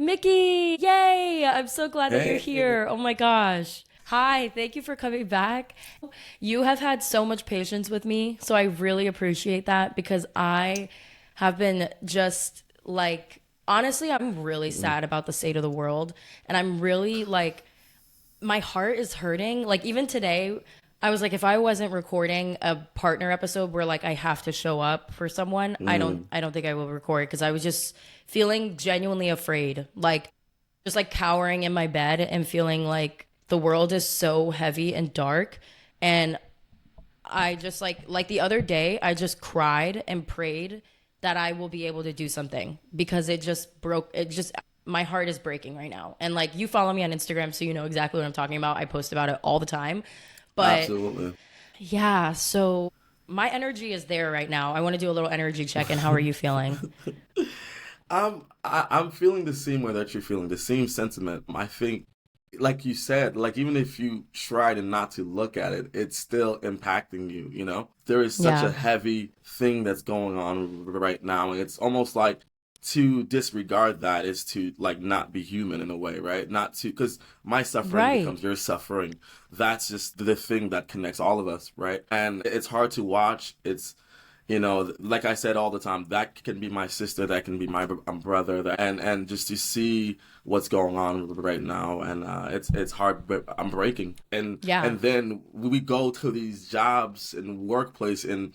Mickey, yay! I'm so glad that you're Hey, here. Oh my gosh. Hi, thank you for coming back. You have had so much patience with me, so I really appreciate that because I have been just like, honestly, I'm really sad about the state of the world. And I'm really like, my heart is hurting. Like, even today, I was like, if I wasn't recording a partner episode where like I have to show up for someone, I don't think I will record because I was just feeling genuinely afraid. Like, just like cowering in my bed and feeling like the world is so heavy and dark. And I just like the other day, I just cried and prayed that I will be able to do something because it just broke. It just, my heart is breaking right now. And like, you follow me on Instagram, so you know exactly what I'm talking about. I post about it all the time. But absolutely. yeah, so my energy is there right now. I want to do a little energy check in. How are you feeling? I'm feeling the same way that you're feeling, the same sentiment. I think, like you said, like even if you try to not to look at it, it's still impacting you, you know? There is such a Yeah. heavy thing that's going on right now. And it's almost like to disregard that is to like not be human in a way, right? Not to, because my suffering Right. becomes your suffering. That's just the thing that connects all of us, right? And it's hard to watch. It's like I said all the time, that can be my sister, that can be my brother, and just to see what's going on right now, and it's hard, but I'm breaking, and Yeah. and then we go to these jobs and workplace and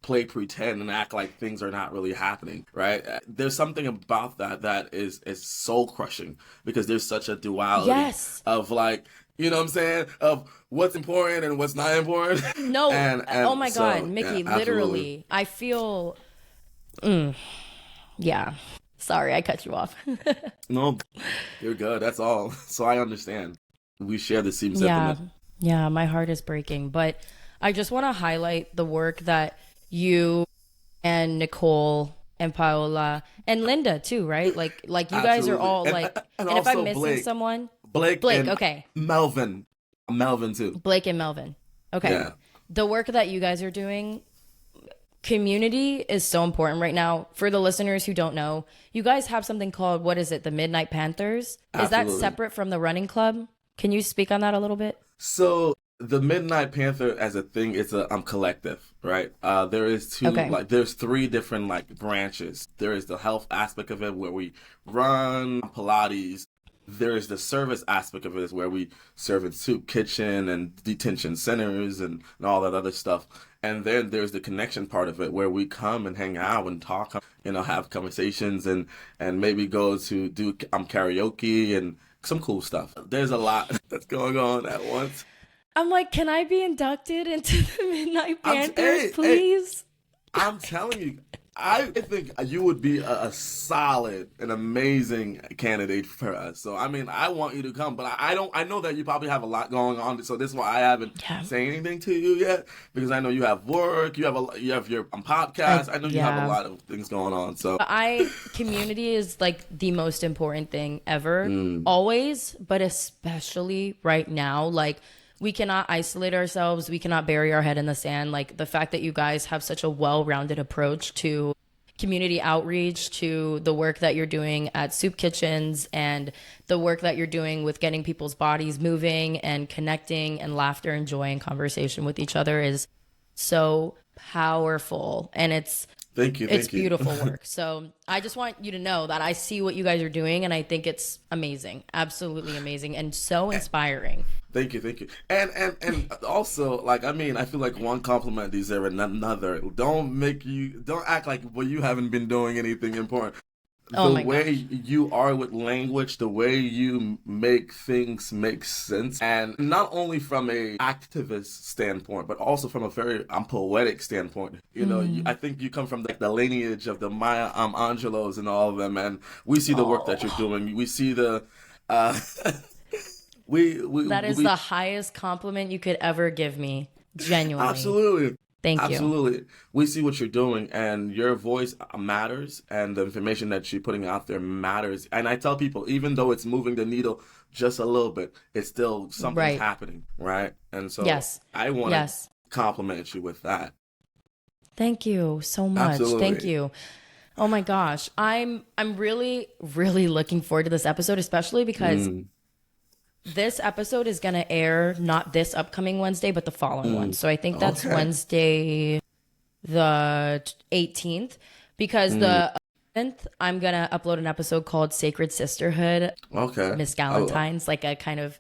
play pretend and act like things are not really happening, right? There's something about that is soul crushing because there's such a duality Yes. of like, you know what I'm saying, of what's important and what's not important, No. and Oh and my God, so yeah, Mickey, absolutely. literally, I feel, yeah. Sorry, I cut you off. No, you're good. That's all. So I understand. We share the same Yeah. sentiment. Yeah, my heart is breaking. But I just want to highlight the work that you and Nicole and Paola and Linda too, right? Like you guys are Absolutely. all And like, and and if I'm also missing Blake. someone, Blake Blake, and okay. Melvin. Melvin too. Blake and Melvin. Okay. Yeah. The work that you guys are doing, community is so important right now. For the listeners who don't know, you guys have something called, what is it, the Midnight Panthers? Is that Absolutely. separate from the running club? Can you speak on that a little bit? So the Midnight Panther as a thing is a collective, right? There is Okay. there's three different like branches. There is the health aspect of it where we run Pilates. There is the service aspect of it is where we serve in soup kitchen and detention centers and all that other stuff. And then there's the connection part of it where we come and hang out and talk, have conversations and maybe go to do karaoke and some cool stuff. There's a lot that's going on at once. I'm like, can I be inducted into the Midnight Panthers, Hey, hey, please? I'm telling you, I think you would be a solid, an amazing candidate for us. So I mean, I want you to come, but I don't. I know that you probably have a lot going on, so this is why I haven't Yeah. said anything to you yet because I know you have work, you have your podcast. I know you have a Yeah. lot of things going on. So Community is like the most important thing ever, mm, always, but especially right now. Like, we cannot isolate ourselves. We cannot bury our head in the sand. Like, the fact that you guys have such a well-rounded approach to community outreach, to the work that you're doing at soup kitchens, and the work that you're doing with getting people's bodies moving and connecting and laughter and joy and conversation with each other is so powerful. And thank you, it's thank you. beautiful work. So I just want you to know that I see what you guys are doing and I think it's amazing. Absolutely amazing and so inspiring. Thank you, thank you. And also, like, I mean, I feel like one compliment deserves another. Don't act like well you haven't been doing anything important. Oh The my way gosh. you are with language, the way you make things make sense, and not only from a activist standpoint, but also from a very poetic standpoint. I think you come from like the lineage of the Maya Angelos and all of them, and we see the work that you're Oh, doing. We see the uh, that is we the highest compliment you could ever give me. Genuinely. absolutely. Thank you. Absolutely. We see what you're doing, and your voice matters, and the information that you're putting out there matters. And I tell people, even though it's moving the needle just a little bit, it's still something's Right. happening, right? And so Yes. I want to Yes. compliment you with that. Thank you so much. Thank Absolutely. you. Oh my gosh. I'm really, really looking forward to this episode, especially because this episode is gonna air not this upcoming Wednesday, but the following one. So I think that's Wednesday the 18th, because the 11th I'm gonna upload an episode called Sacred Sisterhood. Okay. Miss Galentine's, like a kind of,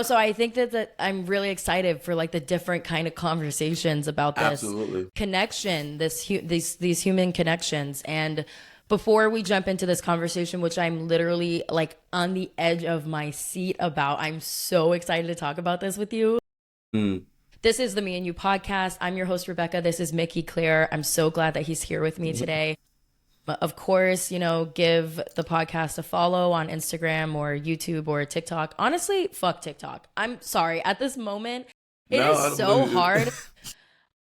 so I think that I'm really excited for like the different kind of conversations about this Absolutely. connection, these human connections. And before we jump into this conversation, which I'm literally like on the edge of my seat about, I'm so excited to talk about this with you. This is the Me and You podcast. I'm your host, Rebecca. This is Micky Claire. I'm so glad that he's here with me today. But of course, give the podcast a follow on Instagram or YouTube or TikTok. Honestly, fuck TikTok. I'm sorry. At this moment, it is so hard.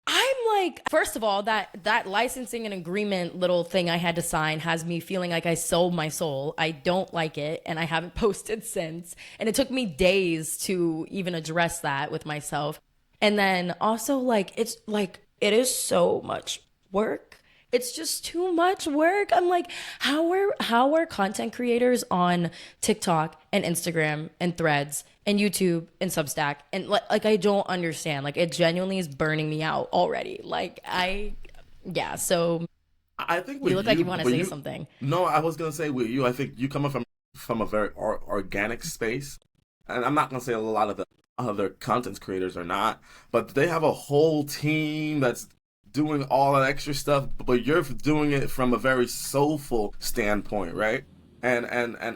I'm like, first of all, that licensing and agreement little thing I had to sign has me feeling like I sold my soul. I don't like it, and I haven't posted since. And it took me days to even address that with myself. And then also, like, it's like, it is so much work. It's just too much work. I'm like, how are content creators on TikTok and Instagram and Threads and YouTube and Substack, and like I don't understand. Like, it genuinely is burning me out already. Like, so I think you look like you want to say something. No, I was gonna say with you. I think you come from a very organic space, and I'm not gonna say a lot of the other content creators are not, but they have a whole team that's doing all that extra stuff, but you're doing it from a very soulful standpoint, right? And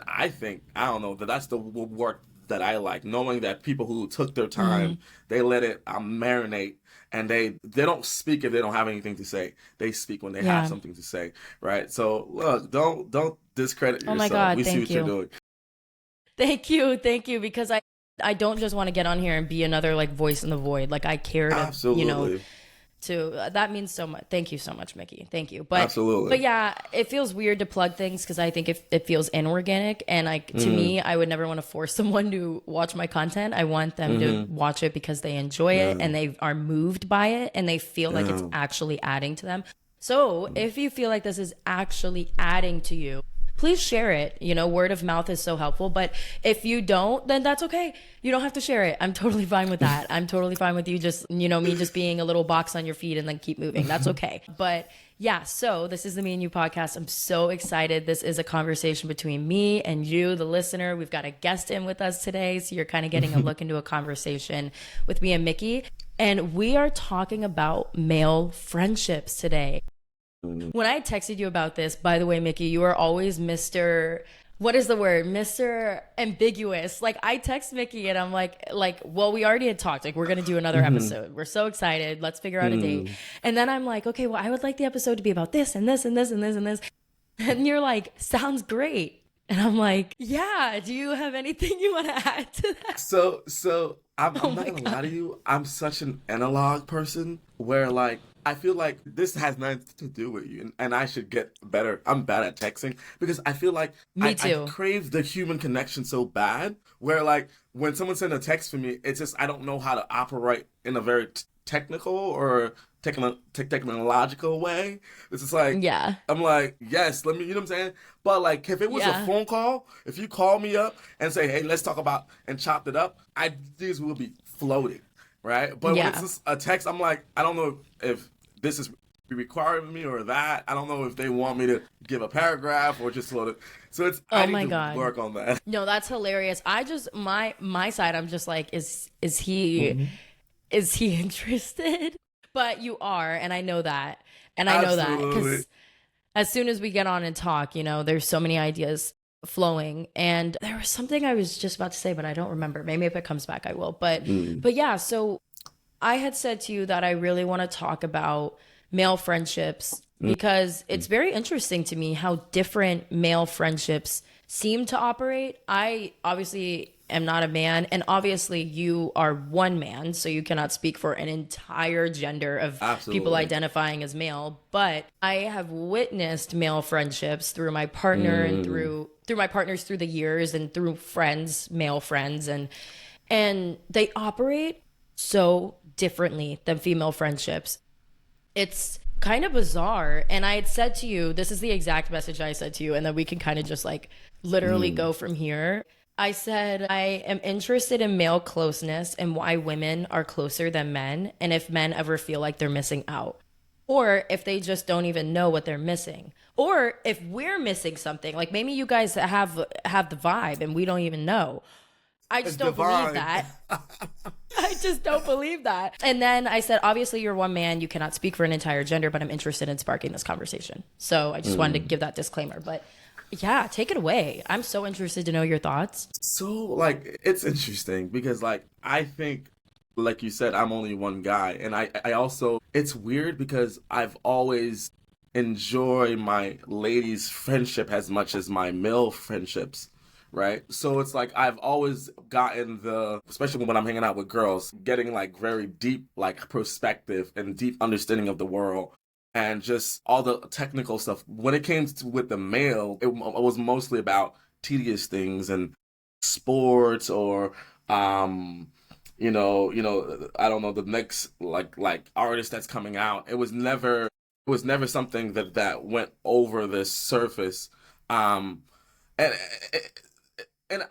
I think, I don't know, that's the work that I like, knowing that people who took their time, they let it marinate, and they don't speak if they don't have anything to say. They speak when they have something to say, right? So look, don't discredit yourself. Oh my God, we see what you're doing. Thank you, because I don't just want to get on here and be another like voice in the void. Like, I care to, Absolutely. That means so much. Thank you so much, Micky. Thank you. But Absolutely. But yeah, it feels weird to plug things because I think it feels inorganic. And to me, I would never want to force someone to watch my content. I want them to watch it because they enjoy it and they are moved by it and they feel like it's actually adding to them. So if you feel like this is actually adding to you, please share it. Word of mouth is so helpful. But if you don't, then that's okay. You don't have to share it. I'm totally fine with that. I'm totally fine with you just, me just being a little box on your feet and then keep moving. That's okay. But yeah, so this is the Me and You podcast. I'm so excited. This is a conversation between me and you, the listener. We've got a guest in with us today. So you're kind of getting a look into a conversation with me and Micky. And we are talking about male friendships today. When I texted you about this, by the way, Micky, you are always Mr. What is the word? Mr. Ambiguous. Like, I text Micky and I'm like, well, we already had talked. Like, we're going to do another episode. We're so excited. Let's figure out a date. And then I'm like, okay, well, I would like the episode to be about this and this and this and this and this. And you're like, sounds great. And I'm like, yeah, do you have anything you want to add to that? So I'm not going to lie to you. I'm such an analog person where, like, I feel like this has nothing to do with you, and I should get better. I'm bad at texting because I feel like I crave the human connection so bad where, like, when someone sends a text for me, it's just I don't know how to operate in a very technical or technological way. It's just like, I'm like, yes, let me, you know what I'm saying? But like, if it was a phone call, if you call me up and say, hey, let's talk about, and chopped it up, these will be floating. Right? But when it's just a text, I'm like, I don't know if this is required of me or that. I don't know if they want me to give a paragraph or just load it. So it's, I need to work on that. No, that's hilarious. I just, my side, I'm just like, is he interested? But you are, and I know that. And I know that because as soon as we get on and talk, there's so many ideas flowing. And there was something I was just about to say, but I don't remember. Maybe if it comes back, I will. But yeah, so I had said to you that I really want to talk about male friendships because it's very interesting to me how different male friendships seem to operate. I obviously am not a man, and obviously you are one man, so you cannot speak for an entire gender of people identifying as male. But I have witnessed male friendships through my partner and through my partners through the years and through friends, male friends, and they operate so differently than female friendships. It's kind of bizarre. And I had said to you, this is the exact message I said to you, and then we can kind of just like literally go from here. I said, I am interested in male closeness and why women are closer than men, and if men ever feel like they're missing out, or if they just don't even know what they're missing, or if we're missing something. Like maybe you guys have the vibe and we don't even know. I just don't believe that. I just don't believe that. And then I said, obviously you're one man, you cannot speak for an entire gender, but I'm interested in sparking this conversation. So I just wanted to give that disclaimer. But yeah, take it away. I'm so interested to know your thoughts. So, like, it's interesting because, like, I think, like you said, I'm only one guy. And I also, it's weird because I've always enjoyed my ladies' friendship as much as my male friendships. Right. So it's like I've always gotten especially when I'm hanging out with girls, getting like very deep, like perspective and deep understanding of the world and just all the technical stuff. When it came to with the male, it was mostly about tedious things and sports or, I don't know, the next like artist that's coming out. It was never something that went over the surface. And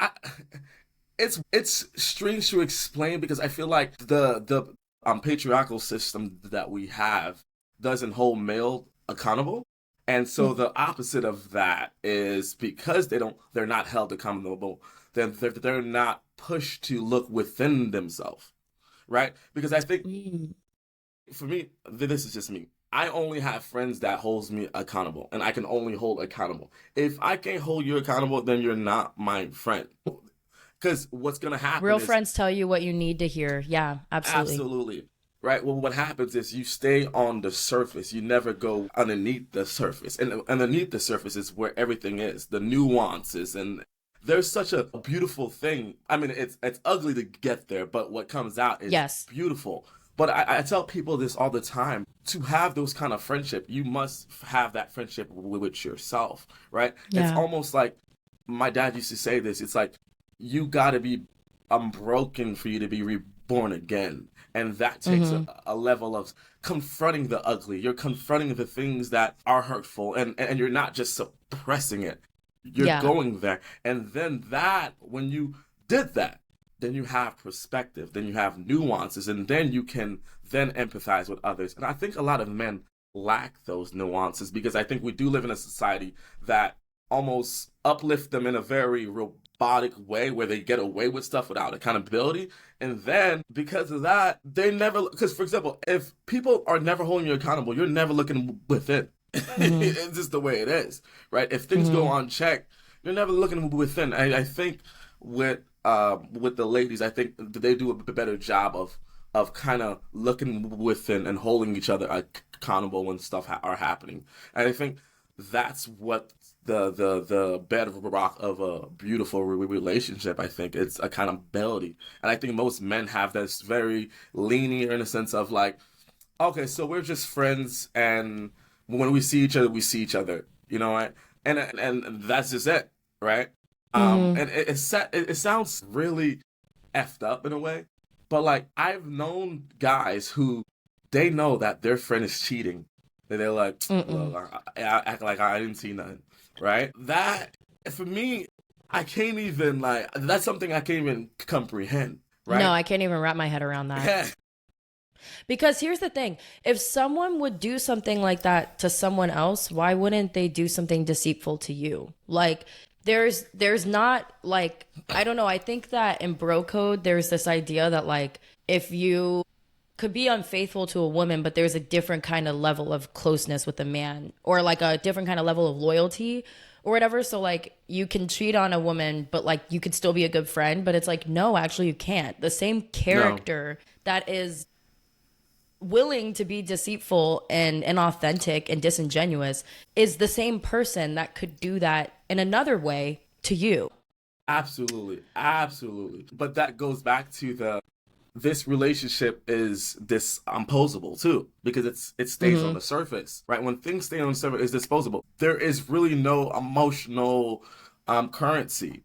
it's strange to explain because I feel like the patriarchal system that we have doesn't hold male accountable, and so the opposite of that is because they're not held accountable, then they're not pushed to look within themselves, right? Because I think for me, this is just me. I only have friends that holds me accountable, and I can only hold accountable. If I can't hold you accountable, then you're not my friend. Because what's going to happen Real friends tell you what you need to hear. Yeah, absolutely. Absolutely. Right? Well, what happens is you stay on the surface. You never go underneath the surface. And underneath the surface is where everything is, the nuances. And there's such a beautiful thing. I mean, it's ugly to get there, but what comes out is beautiful. But I tell people this all the time. To have those kind of friendship, you must have that friendship with yourself, right? Yeah. It's almost like my dad used to say this. It's like, you got to be broken for you to be reborn again. And that takes a level of confronting the ugly. You're confronting the things that are hurtful, and you're not just suppressing it. You're going there. And then when you did that, then you have perspective, then you have nuances, and then you can then empathize with others. And I think a lot of men lack those nuances because I think we do live in a society that almost uplift them in a very robotic way where they get away with stuff without accountability. And then because of that, because for example, if people are never holding you accountable, you're never looking within. It's just the way it is, right? If things go unchecked, you're never looking within. I think with the ladies, I think they do a better job of kind of looking within and holding each other accountable when stuff are happening. And I think that's what the bedrock of a beautiful relationship. I think it's accountability, and I think most men have this very linear in a sense of like, okay, so we're just friends, and when we see each other, you know, right? And that's just it, right? And it sounds really effed up in a way, but like I've known guys who they know that their friend is cheating, and they're like, well, I act like I didn't see nothing, right? That for me, that's something I can't even comprehend, right? No, I can't even wrap my head around that. Yeah. Because here's the thing, if someone would do something like that to someone else, why wouldn't they do something deceitful to you? Like, there's not like, I don't know, I think that in bro code, there's this idea that like, if you could be unfaithful to a woman, but there's a different kind of level of closeness with a man, or like a different kind of level of loyalty or whatever. So like you can cheat on a woman, but like you could still be a good friend, but it's like, no, actually you can't. The same character that is willing to be deceitful and inauthentic and disingenuous is the same person that could do that in another way to you. Absolutely. But that goes back to this relationship is disposable too, because it stays on the surface, right? When things stay on the surface, it's disposable. There is really no emotional currency.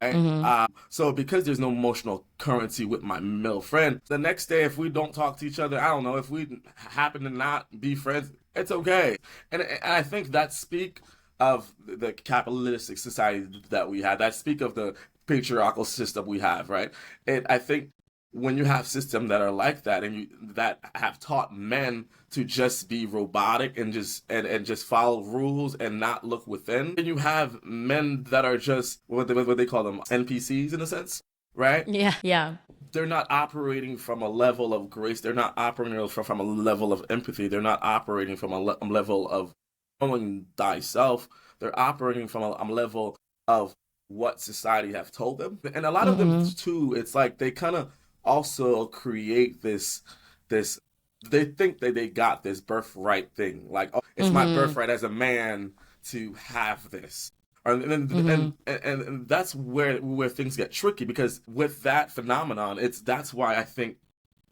So because there's no emotional currency with my male friend, the next day if we don't talk to each other, I don't know, if we happen to not be friends, it's okay. And I think that speak of the capitalistic society that we have, that speak of the patriarchal system we have, right? And I think when you have systems that are like that, and that have taught men to just be robotic and just follow rules and not look within, and you have men that are just what they call them, NPCs in a sense, right? Yeah. They're not operating from a level of grace. They're not operating from a level of empathy. They're not operating from a level of knowing thyself. They're operating from a level of what society have told them. And a lot of them too, it's like they kind of also create this they think that they got this birthright thing, like, oh, it's my birthright as a man to have this. And that's where things get tricky, because with that phenomenon, that's why I think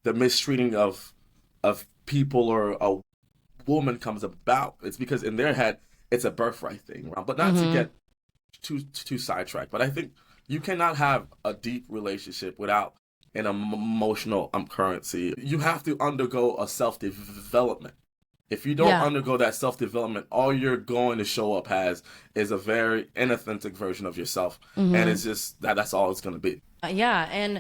the mistreating of people or a woman comes about. It's because in their head it's a birthright thing, but not to get too sidetracked. But I think you cannot have a deep relationship without an emotional currency. You have to undergo a self-development. If you don't undergo that self-development, all you're going to show up as is a very inauthentic version of yourself. And it's just that's all it's going to be. Yeah. And,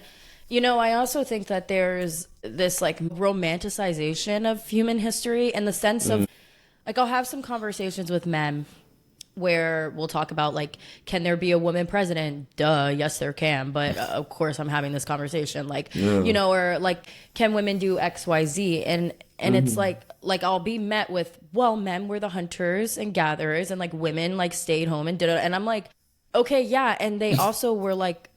I also think that there's this like romanticization of human history in the sense of like, I'll have some conversations with men where we'll talk about like, can there be a woman president? Duh, yes there can, but of course I'm having this conversation, like, or like, can women do XYZ? And it's like I'll be met with, well, men were the hunters and gatherers, and like women like stayed home and did it, and I'm like, okay, yeah, and they also were like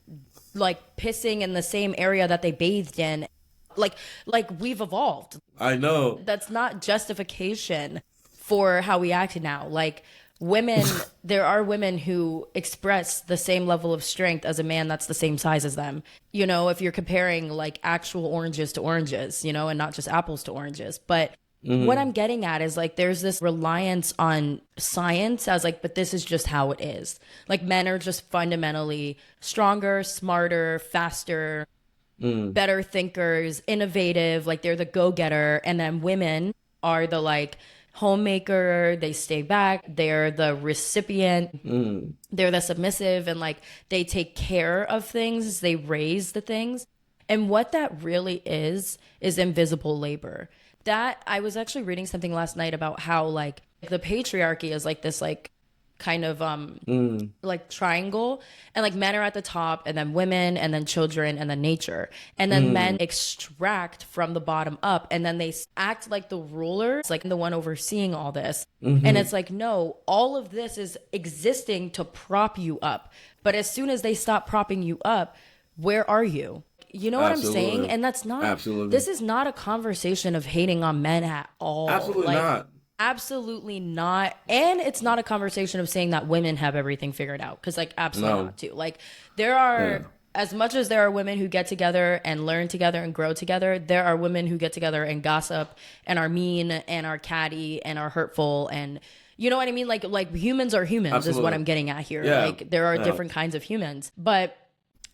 pissing in the same area that they bathed in, like we've evolved. I know that's not justification for how we act now. Like, women, there are women who express the same level of strength as a man that's the same size as them. If you're comparing like actual oranges to oranges, and not just apples to oranges. But what I'm getting at is like, there's this reliance on science as like, but this is just how it is. Like, men are just fundamentally stronger, smarter, faster, better thinkers, innovative, like they're the go-getter. And then women are the like homemaker, they stay back, they're the recipient, they're the submissive, and like they take care of things, they raise the things. And what that really is invisible labor. That, I was actually reading something last night about how like the patriarchy is like this like kind of like triangle, and like men are at the top, and then women, and then children, and then nature, and then men extract from the bottom up, and then they act like the rulers, like the one overseeing all this. And it's like, no, all of this is existing to prop you up, but as soon as they stop propping you up, where are you? You know what I'm saying? And that's not, this is not a conversation of hating on men at all. Absolutely not. Absolutely not. And it's not a conversation of saying that women have everything figured out, because like, absolutely not too. Like, there are, as much as there are women who get together and learn together and grow together, there are women who get together and gossip and are mean and are catty and are hurtful, and you know what I mean? Like humans are humans is what I'm getting at here. Like, there are different kinds of humans, but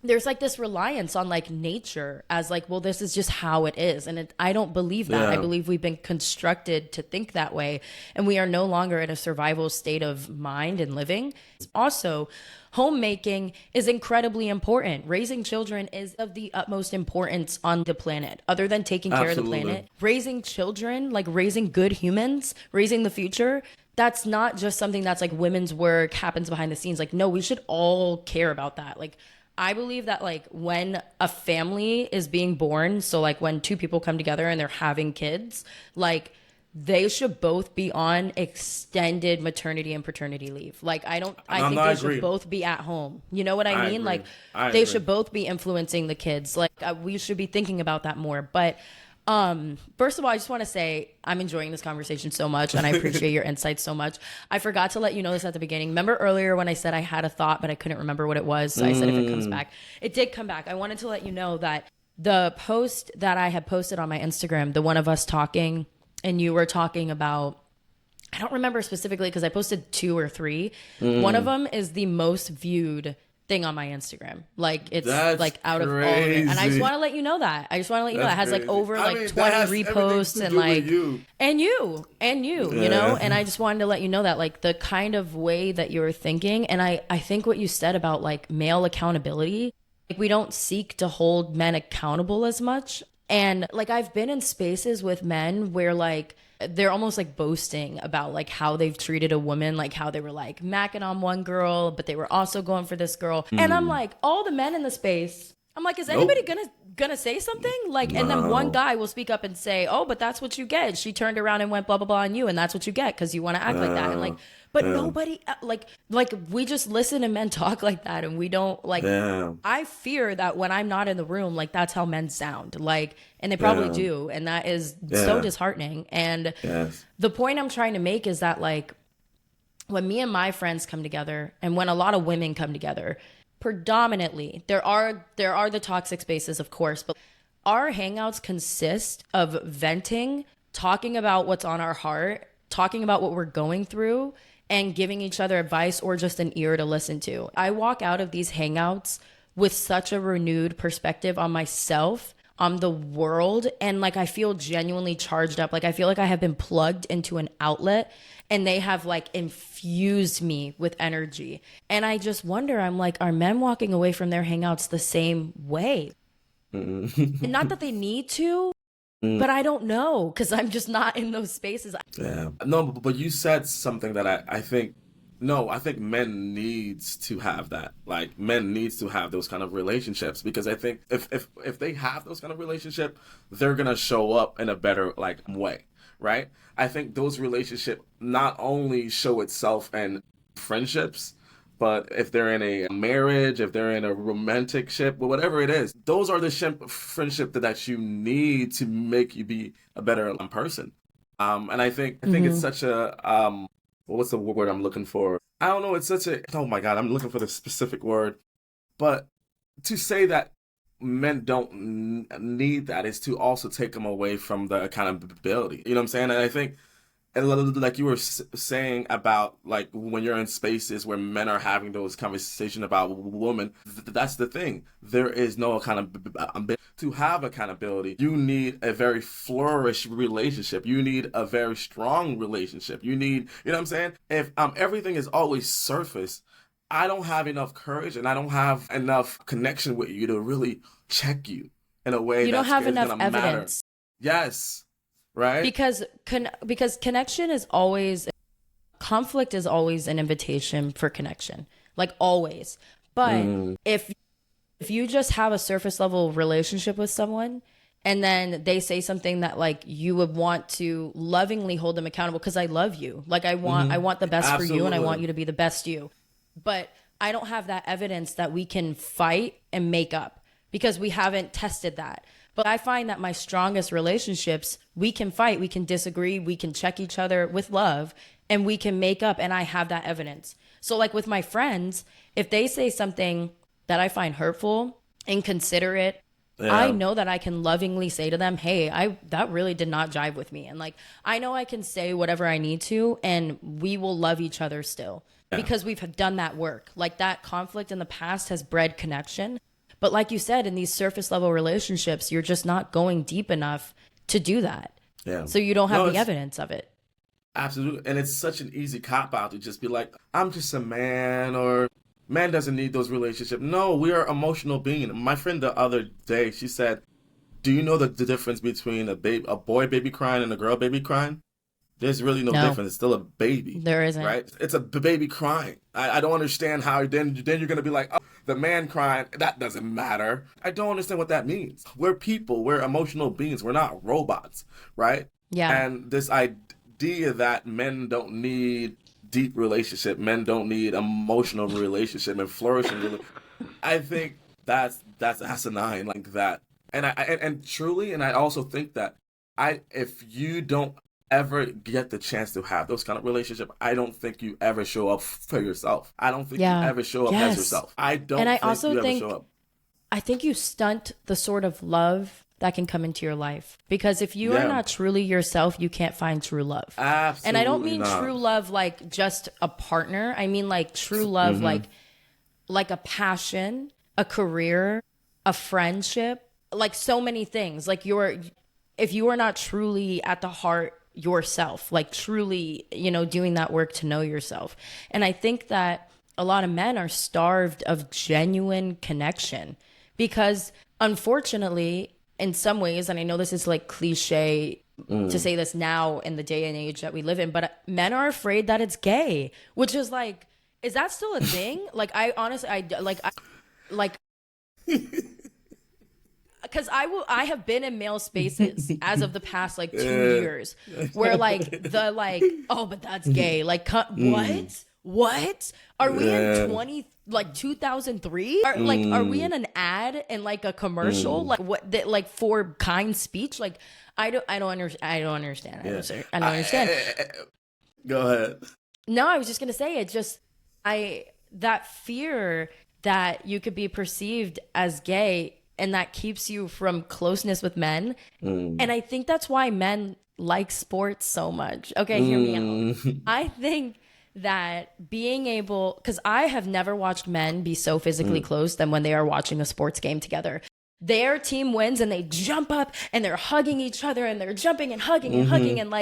there's like this reliance on like nature as like, well, this is just how it is. And I don't believe that. I believe we've been constructed to think that way, and we are no longer in a survival state of mind and living. Also, homemaking is incredibly important. Raising children is of the utmost importance on the planet, other than taking care of the planet. Raising children, like raising good humans, raising the future, that's not just something that's like women's work, happens behind the scenes. Like, no, we should all care about that. Like, I believe that like when a family is being born, so like when two people come together and they're having kids, like they should both be on extended maternity and paternity leave. Like, I think they should both be at home. You know what I mean? Like, they should both be influencing the kids. Like, we should be thinking about that more. But first of all, I just want to say I'm enjoying this conversation so much, and I appreciate your insights so much. I forgot to let you know this at the beginning. Remember earlier when I said I had a thought, but I couldn't remember what it was? So I said if it comes back. It did come back. I wanted to let you know that the post that I had posted on my Instagram, the one of us talking, and you were talking about, I don't remember specifically because I posted 2 or 3. One of them is the most viewed thing on my Instagram. Like it's That's like out of all of crazy. it. And I just want to let you know that. I just want to let you know that it has like over like 20 reposts and like you know, and I just wanted to let you know that like the kind of way that you were thinking. And I think what you said about like male accountability, like we don't seek to hold men accountable as much. And like I've been in spaces with men where like they're almost like boasting about like how they've treated a woman, like how they were like macking on one girl, but they were also going for this girl. And I'm like, all the men in the space, I'm like, is anybody gonna say something? Like, and then one guy will speak up and say, oh, but that's what you get. She turned around and went blah, blah, blah on you. And that's what you get because you want to act like that. And like, but nobody like we just listen to men talk like that. And we don't like, I fear that when I'm not in the room, like that's how men sound like, and they probably do. And that is so disheartening. And the point I'm trying to make is that like when me and my friends come together and when a lot of women come together, predominantly there are the toxic spaces, of course, but our hangouts consist of venting, talking about what's on our heart, talking about what we're going through, and giving each other advice or just an ear to listen to. I walk out of these hangouts with such a renewed perspective on myself, on the world, and like I feel genuinely charged up. Like I feel like I have been plugged into an outlet and they have like infused me with energy. And I just wonder, I'm like, are men walking away from their hangouts the same way? And not that they need to, but I don't know because I'm just not in those spaces. Yeah. No, but you said something that I think, no, I think men needs to have that. Like men needs to have those kind of relationships because I think if they have those kind of relationship, they're going to show up in a better like way, right? I think those relationships not only show itself in friendships, but if they're in a marriage, if they're in a romantic ship, well, whatever it is, those are the friendship that you need to make you be a better person. And I think it's such a what's the word I'm looking for? I don't know. It's such a oh my god, I'm looking for the specific word. But to say that men don't need that is to also take them away from the accountability. You know what I'm saying? And I think. And like you were saying about like when you're in spaces where men are having those conversations about women, that's the thing. There is no accountability. To have accountability, you need a very flourished relationship. You need a very strong relationship. You need, you know what I'm saying? If everything is always surface, I don't have enough courage and I don't have enough connection with you to really check you in a way you don't have enough evidence. Matter. Yes. Right? Because connection is always, conflict is always an invitation for connection, like always. But if you just have a surface level relationship with someone and then they say something that like you would want to lovingly hold them accountable because I love you, like I want the best for you and I want you to be the best you. But I don't have that evidence that we can fight and make up because we haven't tested that. But I find that my strongest relationships, we can fight, we can disagree, we can check each other with love, and we can make up, and I have that evidence. So like with my friends, if they say something that I find hurtful, inconsiderate, I know that I can lovingly say to them, hey, that really did not jive with me. And like, I know I can say whatever I need to, and we will love each other still because we've done that work. Like that conflict in the past has bred connection. But like you said, in these surface level relationships, you're just not going deep enough to do that. Yeah. So you don't have the evidence of it. Absolutely. And it's such an easy cop out to just be like, I'm just a man, or man doesn't need those relationships. No, we are emotional beings. My friend the other day, she said, do you know the difference between a boy baby crying and a girl baby crying? There's really no difference. It's still a baby. There isn't. Right? It's a baby crying. I don't understand how then you're going to be like, oh, the man crying, that doesn't matter. I don't understand what that means. We're people. We're emotional beings. We're not robots. Right? Yeah. And this idea that men don't need deep relationship, men don't need emotional relationship and flourishing, I think that's asinine like that. And and truly, and I also think that if you don't ever get the chance to have those kind of relationships, I don't think you ever show up for yourself. I don't think you ever show up as yourself. I don't think you ever show up. I think you stunt the sort of love that can come into your life. Because if you are not truly yourself, you can't find true love. Absolutely. And I don't mean true love like just a partner. I mean like true love, like like a passion, a career, a friendship, like so many things. Like if you are not truly at the heart yourself, like truly, doing that work to know yourself. And I think that a lot of men are starved of genuine connection because unfortunately, in some ways, and I know this is like cliche to say this now in the day and age that we live in, but men are afraid that it's gay, which is like, is that still a thing? Like, I honestly, like, because I have been in male spaces as of the past like 2 years where oh, but that's gay. Like, what? Are we in 2003? Are we in an ad and like a commercial? Like what? That like for kind speech? Like I don't understand. I don't understand. Go ahead. No, I was just gonna say that fear that you could be perceived as gay and that keeps you from closeness with men. And I think that's why men like sports so much. Okay, hear me out. I think that being able, because I have never watched men be so physically close than when they are watching a sports game together. Their team wins and they jump up and they're hugging each other and they're jumping and hugging and hugging and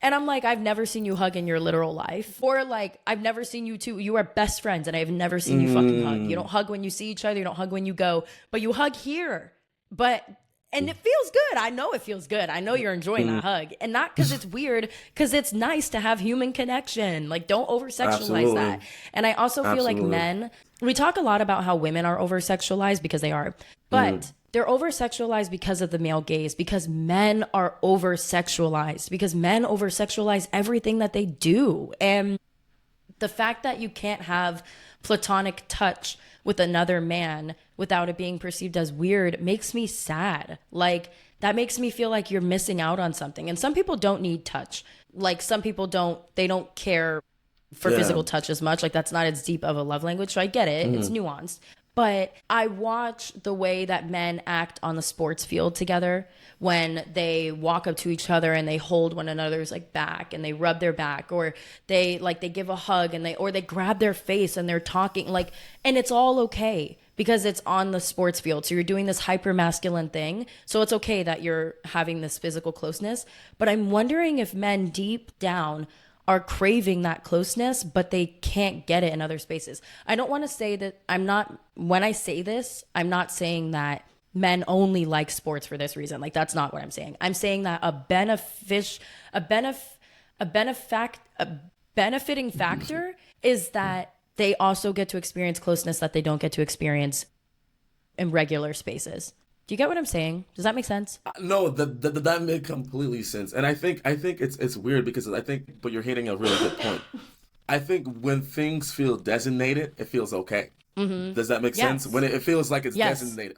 I'm like, I've never seen you hug in your literal life. Or like, I've never seen you two, you are best friends and I've never seen you fucking hug. You don't hug when you see each other, you don't hug when you go, but you hug here. And it feels good. I know it feels good. I know you're enjoying that hug. And not because it's weird, because it's nice to have human connection. Like, don't over-sexualize that. And I also feel like men, we talk a lot about how women are over-sexualized because they are. But they're over-sexualized because of the male gaze, because men are over-sexualized, because men over-sexualize everything that they do. And the fact that you can't have platonic touch with another man without it being perceived as weird makes me sad. Like, that makes me feel like you're missing out on something. And some people don't need touch. Like, some people they don't care for physical touch as much. Like, that's not as deep of a love language. So I get it. It's nuanced. But I watch the way that men act on the sports field together when they walk up to each other and they hold one another's like back and they rub their back, or they give a hug and they grab their face and they're talking and it's all okay because it's on the sports field. So you're doing this hyper masculine thing. So it's okay that you're having this physical closeness. But I'm wondering if men deep down are craving that closeness, but they can't get it in other spaces. I don't want to say that when I say this, I'm not saying that men only like sports for this reason. Like, that's not what I'm saying. I'm saying that a benefiting factor is that they also get to experience closeness that they don't get to experience in regular spaces. Do you get what I'm saying? Does that make sense? No, that made completely sense. And I think it's weird because but you're hitting a really good point. I think when things feel designated, it feels okay. Does that make sense? When it feels like it's designated.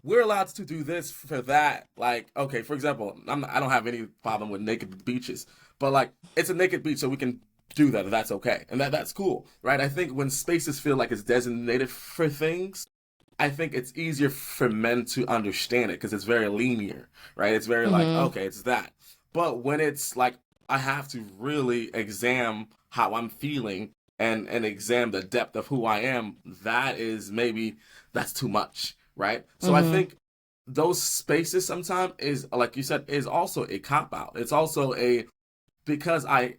We're allowed to do this for that. Like, okay, for example, I don't have any problem with naked beaches, but like, it's a naked beach, so we can do that. That's okay. And that's cool, right? I think when spaces feel like it's designated for things, I think it's easier for men to understand it because it's very linear, right? It's very like, okay, it's that. But when it's like, I have to really examine how I'm feeling and examine the depth of who I am, that's too much, right? So I think those spaces sometimes is, like you said, is also a cop-out. It's also because I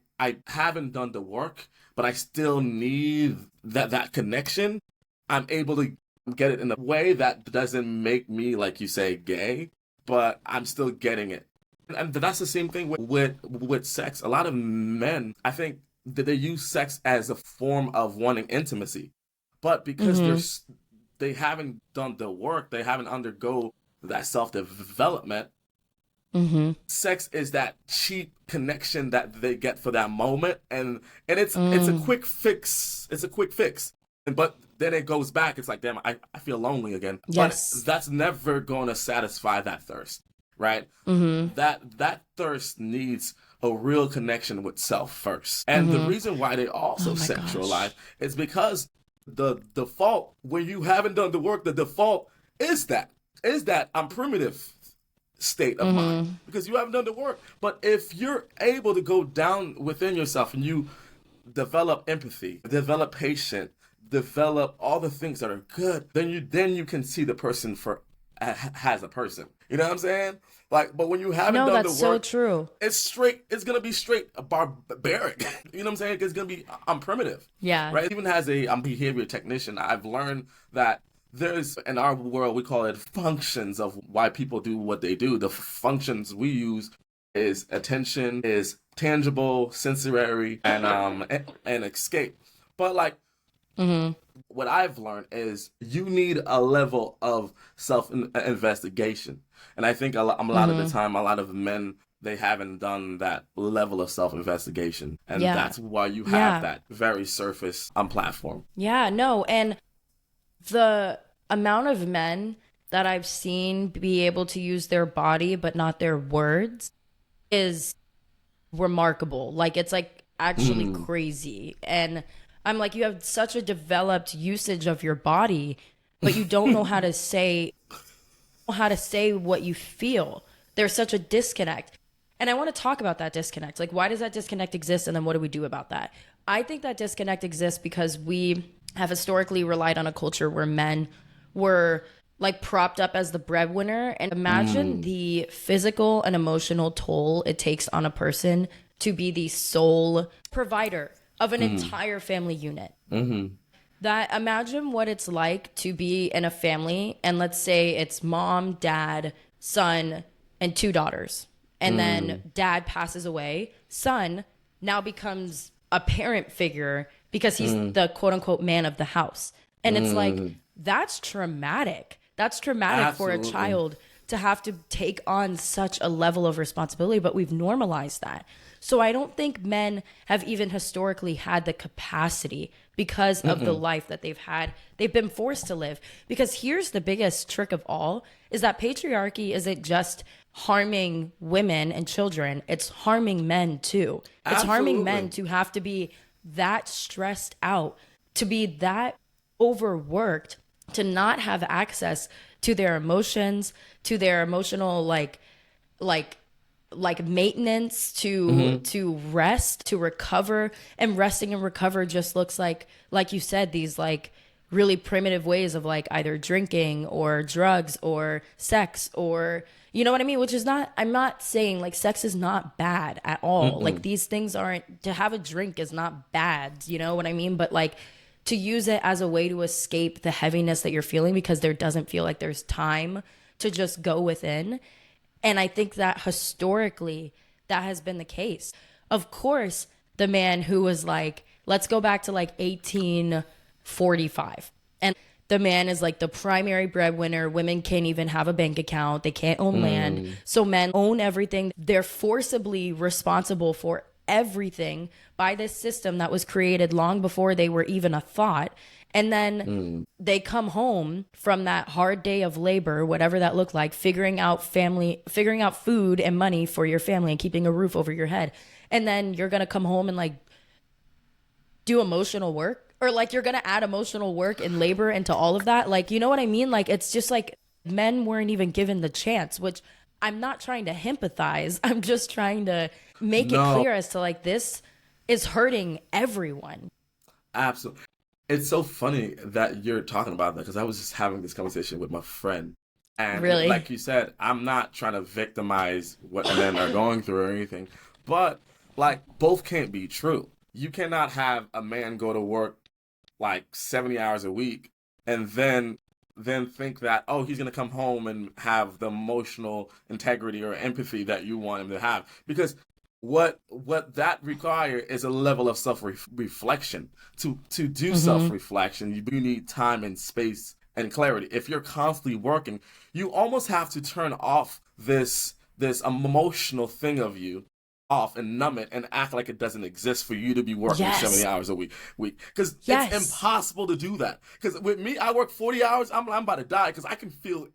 haven't done the work, but I still need that connection. I'm able to get it in a way that doesn't make me, like you say, gay, but I'm still getting it. And that's the same thing with sex. A lot of men, I think, that they use sex as a form of wanting intimacy, but because they haven't done the work, they haven't undergo that self-development. Sex is that cheap connection that they get for that moment, and it's a quick fix. It's a quick fix. But then it goes back. It's like, damn, I feel lonely again. Yes. But that's never going to satisfy that thirst, right? That thirst needs a real connection with self first. And the reason why they also sexualize is because the default, when you haven't done the work, the default is that I'm primitive state of mind because you haven't done the work. But if you're able to go down within yourself and you develop empathy, develop patience, develop all the things that are good, then you can see the person for as a person. You know what I'm saying? Like, but when you haven't No, done that's the so work, true. it's gonna be straight barbaric. You know what I'm saying? It's gonna be I'm primitive. Yeah. Right? Even as a behavior technician, I've learned that there's in our world we call it functions of why people do what they do. The functions we use is attention, is tangible, sensory, and escape. But like Mm-hmm. what I've learned is you need a level of self investigation, and I think a lot of the Mm-hmm. time, a lot of men they haven't done that level of self investigation, and Yeah. that's why you have Yeah. that very surface platform. Yeah. No. And the amount of men that I've seen be able to use their body but not their words is remarkable. Like, it's like actually Mm, crazy. And I'm like, you have such a developed usage of your body, but you don't know how to say what you feel. There's such a disconnect. And I want to talk about that disconnect. Like, why does that disconnect exist? And then what do we do about that? I think that disconnect exists because we have historically relied on a culture where men were like propped up as the breadwinner. And imagine mm, the physical and emotional toll it takes on a person to be the sole provider of an mm, entire family unit. mm, That imagine what it's like to be in a family and let's say it's mom, dad, son, and two daughters. And then mm, dad passes away. Son now becomes a parent figure because he's mm, the quote unquote man of the house. And it's like, mm. that's traumatic. That's traumatic for a Absolutely. child to have to take on such a level of responsibility, but we've normalized that. So I don't think men have even historically had the capacity because of the life that they've had. They've been forced to live. Because here's the biggest trick of all is that patriarchy isn't just harming women and children, it's harming men too. It's harming men Absolutely. to have to be that stressed out, to be that overworked, to not have access to their emotions, to their emotional like like maintenance, Mm-hmm. to rest, to recover. And resting and recover just looks like you said, these like really primitive ways of like either drinking or drugs or sex, or you know what I mean, which is not, I'm not saying like sex is not bad at all. Like, Mm-mm. these things aren't, to have a drink is not bad, you know what I mean, but like to use it as a way to escape the heaviness that you're feeling because there doesn't feel like there's time to just go within. And I think that historically, that has been the case. Of course, the man who was like, let's go back to like 1845. And the man is like the primary breadwinner. Women can't even have a bank account. They can't own land. Mm, So men own everything. They're forcibly responsible for everything by this system that was created long before they were even a thought. And then mm, they come home from that hard day of labor, whatever that looked like, figuring out food and money for your family and keeping a roof over your head. And then you're going to come home and like do emotional work, or like you're going to add emotional work and labor into all of that. Like, you know what I mean? Like, it's just like men weren't even given the chance, which I'm not trying to empathize. I'm just trying to make it no, clear as to like, this is hurting everyone. absolutely. It's so funny that you're talking about that because I was just having this conversation with my friend. And Really? like you said, I'm not trying to victimize what men are going through or anything, but like both can't be true. You cannot have a man go to work like 70 hours a week and then think that oh he's going to come home and have the emotional integrity or empathy that you want him to have because what that require is a level of self reflection. To do self Mm-hmm. reflection, you need time and space and clarity. If you're constantly working, you almost have to turn off this emotional thing of you off and numb it and act like it doesn't exist for you to be working 70 Yes. hours a week because it's Yes. impossible to do that because with me I work 40 hours. I'm about to die because I can feel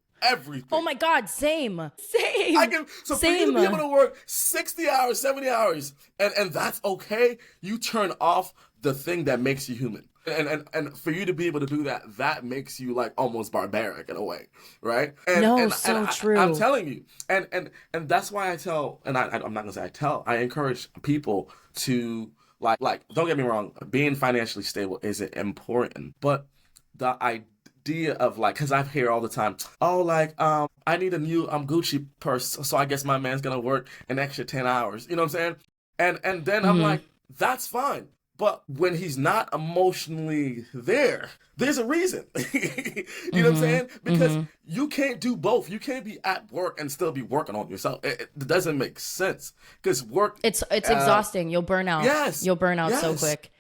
Oh everything. my God, same. I Same. can so for you to be able Same. to work 60 hours, 70 hours, and that's okay, you turn off the thing that makes you human. And for you to be able to do that, that makes you like almost barbaric in a way, right? And No, and and so I'm true. telling you, and that's why I tell, and I'm not gonna say I tell, I encourage people to Like, don't get me wrong, being financially stable is important, but the idea of like, because I hear all the time, oh, like, I need a new Gucci purse, so I guess my man's gonna work an extra 10 hours. You know what I'm saying? And then I'm Mm-hmm. like, that's fine. But when he's not emotionally there, there's a reason. You know what I'm Mm-hmm. saying? Because Mm-hmm. you can't do both. You can't be at work and still be working on yourself. It doesn't make sense. Because work, It's uh, exhausting. You'll burn out. yes, You'll burn out so yes, quick.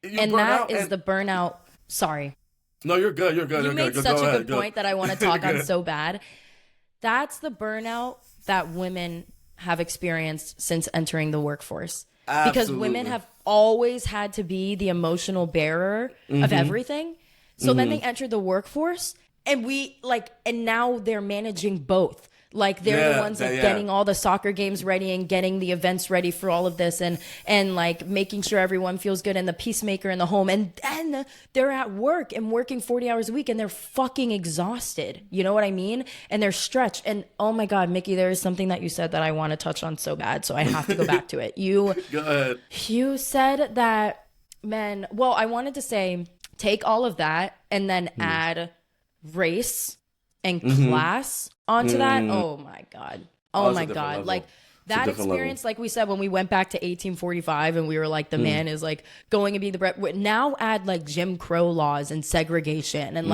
you And burn that out. is And the burnout. Sorry. no, you're good. You're good. You You're good. made Go such a ahead. good Go. point that I want to You're talk on good. so bad. That's the burnout that women have experienced since entering the workforce. Because women Absolutely. have always had to be the emotional bearer of Mm-hmm. everything. So then they entered the workforce and and now they're managing both. Like they're the Yeah. ones like Yeah. getting all the soccer games ready and getting the events ready for all of this and like making sure everyone feels good and the peacemaker in the home. And then they're at work and working 40 hours a week and they're fucking exhausted. You know what I mean? And they're stretched. And oh my God, Mickey, there is something that you said that I want to touch on so bad. So I have to go back to it. Go ahead. You said that men, well, I wanted to say take all of that and then add race and class onto that. Oh my God. Oh, Oh it's a my different God. level. Like It's a that different level. experience, like we said, when we went back to 1845 and we were like, the man is like going to be the now add like Jim Crow laws and segregation and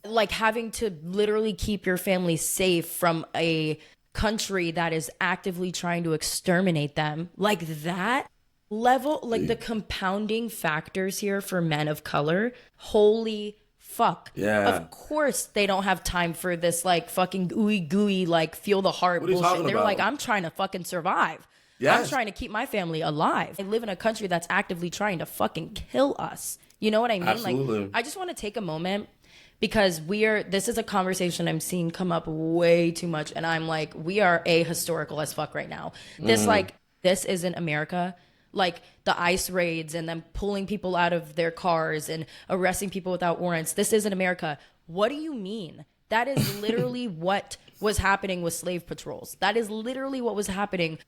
like having to literally keep your family safe from a country that is actively trying to exterminate them, like that level, like the compounding factors here for men of color, holy fuck. Yeah. Of course they don't have time for this like fucking ooey gooey like feel the heart What are you bullshit. talking They're about? like, I'm trying to fucking survive. I'm Yes. trying to keep my family alive. I live in a country that's actively trying to fucking kill us. You know what I mean? Absolutely. Like I just want to take a moment because this is a conversation I'm seeing come up way too much and I'm like, we are ahistorical as fuck right now. This isn't America. Like the ICE raids and them pulling people out of their cars and arresting people without warrants. This isn't America. What do you mean? That is literally what was happening with slave patrols. That is literally what was happening.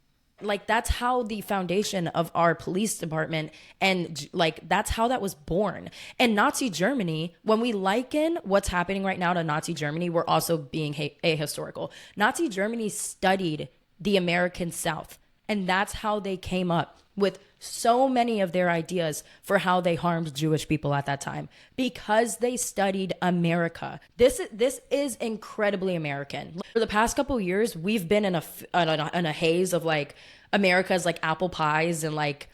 Like that's how the foundation of our police department and like that's how that was born. And Nazi Germany, when we liken what's happening right now to Nazi Germany, we're also being ahistorical. Nazi Germany studied the American South, and that's how they came up with so many of their ideas for how they harmed Jewish people at that time because they studied America. This is incredibly American. For the past couple of years, we've been in a haze of like America's like apple pies and like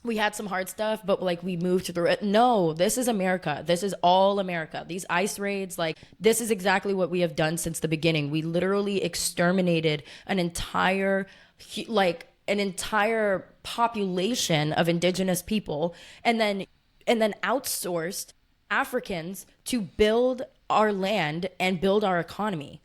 we had some hard stuff, but like we moved to the no, this is America. This is all America. These ICE raids, like this is exactly what we have done since the beginning. We literally exterminated an entire population of indigenous people and then outsourced Africans to build our land and build our economy.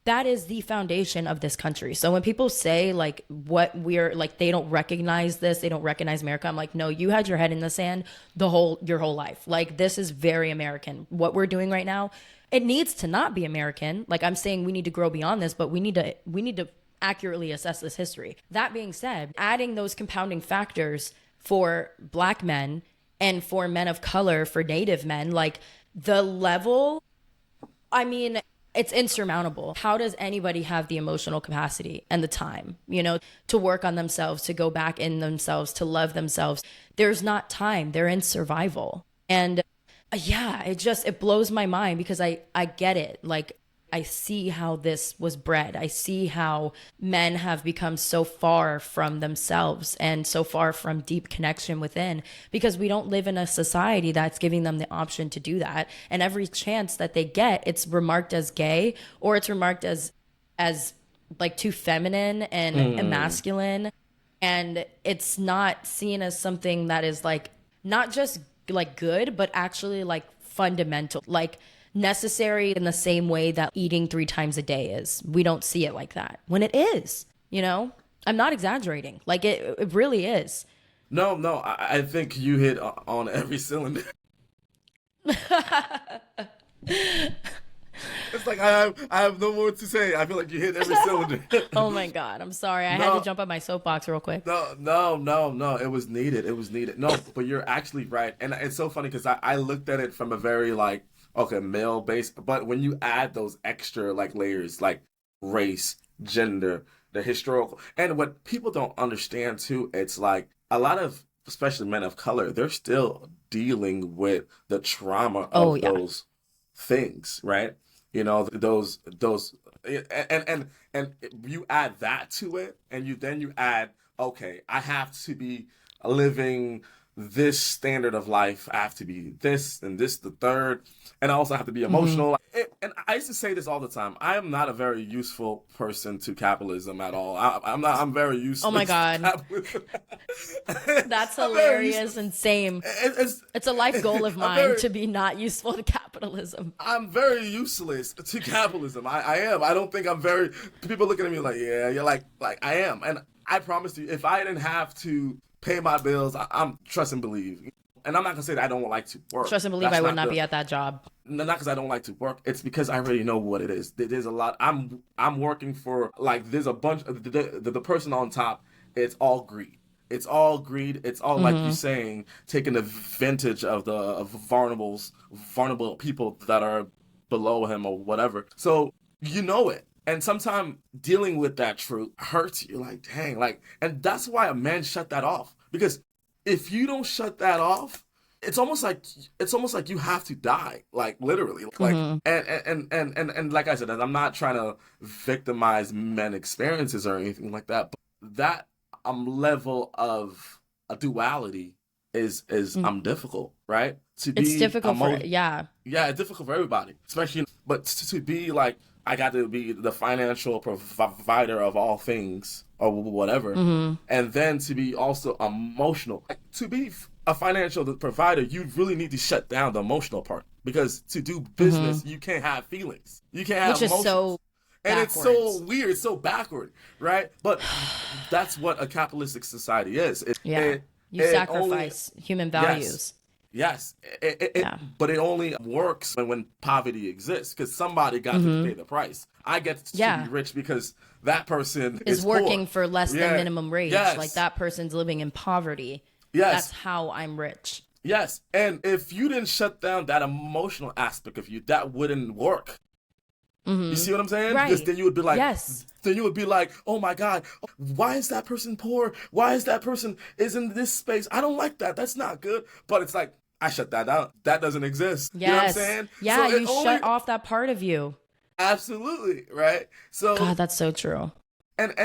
That is the foundation of this country. So when people say like what we're like, they don't recognize this, they don't recognize America. I'm like, no, you had your head in the sand your whole life. Like this is very American. What we're doing right now, it needs to not be American. Like I'm saying we need to grow beyond this, but we need to accurately assess this history. That being said, adding those compounding factors for Black men and for men of color, for Native men, like the level, I mean, it's insurmountable. How does anybody have the emotional capacity and the time, to work on themselves, to go back in themselves, to love themselves? There's not time. They're in survival. And yeah, it blows my mind because I get it. Like, I see how this was bred. I see how men have become so far from themselves and so far from deep connection within because we don't live in a society that's giving them the option to do that. And every chance that they get, it's remarked as gay or it's remarked as like too feminine and masculine. And it's not seen as something that is like not just like good, but actually like fundamental, like necessary in the same way that eating 3 times a day is. We don't see it like that when it is, I'm not exaggerating. Like it really is. No, I think you hit on every cylinder. It's like I have no more to say. I feel like you hit every cylinder. Oh my God. I'm sorry. I had to No, jump on my soapbox real quick. no. It was needed. It was needed. No, but you're actually right. And it's so funny because I looked at it from a very like, okay, male based. But when you add those extra like layers, like race, gender, the historical, and what people don't understand too, it's like a lot of, especially men of color, they're still dealing with the trauma Oh of yeah. those things, right? You know, those and you add that to it, and you add, okay, I have to be living this standard of life. I have to be this and this the third, and I also have to be Hmm. emotional. And I used to say this all the time. I am not a very useful person to capitalism at all. I'm not. I'm very Oh my useless to God. capitalism. That's I'm very hilarious useless. and same. It's It's a life goal of I'm mine very to be not useful to capitalism. I'm very useless to capitalism. I am. I don't think I'm very. People looking at me like, yeah, you're like I am. And I promise you, if I didn't have to pay my bills, I'm trust and believe. And I'm not gonna say that I don't like to work. Trust and believe I That's would not not the. be at that job. Not because I don't like to work. It's because I already know what it is. There's a lot. I'm working for like there's a bunch of the person on top. It's all greed. It's all greed. It's all like you Hmm. saying taking advantage of the of vulnerable people that are below him or whatever. So you know it. And sometimes dealing with that truth hurts you. Like, dang, like, and that's why a man shut that off. Because if you don't shut that off, it's almost like you have to die, like literally, like Hmm. and like I said, I'm not trying to victimize men experiences or anything like that, but that level of a duality is difficult, right? To It's be difficult for, yeah. yeah, it's difficult for everybody, especially but to be like I got to be the financial provider of all things or whatever, Hmm. and then to be also emotional. Like, to be a financial provider, you really need to shut down the emotional part because to do Hmm. business, you can't have feelings, you can't have Which is so emotions. And it's so backwards. weird, it's so backward, right? But that's what a capitalistic society is. Yeah. You It only sacrifice human yes, values. yes, Yeah. but it only works when poverty exists because somebody got to Hmm. pay the price. I get to be Yeah. rich because that person Is is poor. working for less than Yeah, minimum wage. Like yes, that person's living in poverty. That's yes, how I'm rich. yes. And if you didn't shut down that emotional aspect of you, that wouldn't work. You Hmm. see what I'm saying? Because Right. then you would be like, Yes. oh my God, why is that person poor? Why is that person is in this space? I don't like that. That's not good. But it's like I shut that down. That doesn't exist. You know what I'm Yes. saying? Yeah. So it You only shut off that part of you. absolutely right. God, So that's so true. but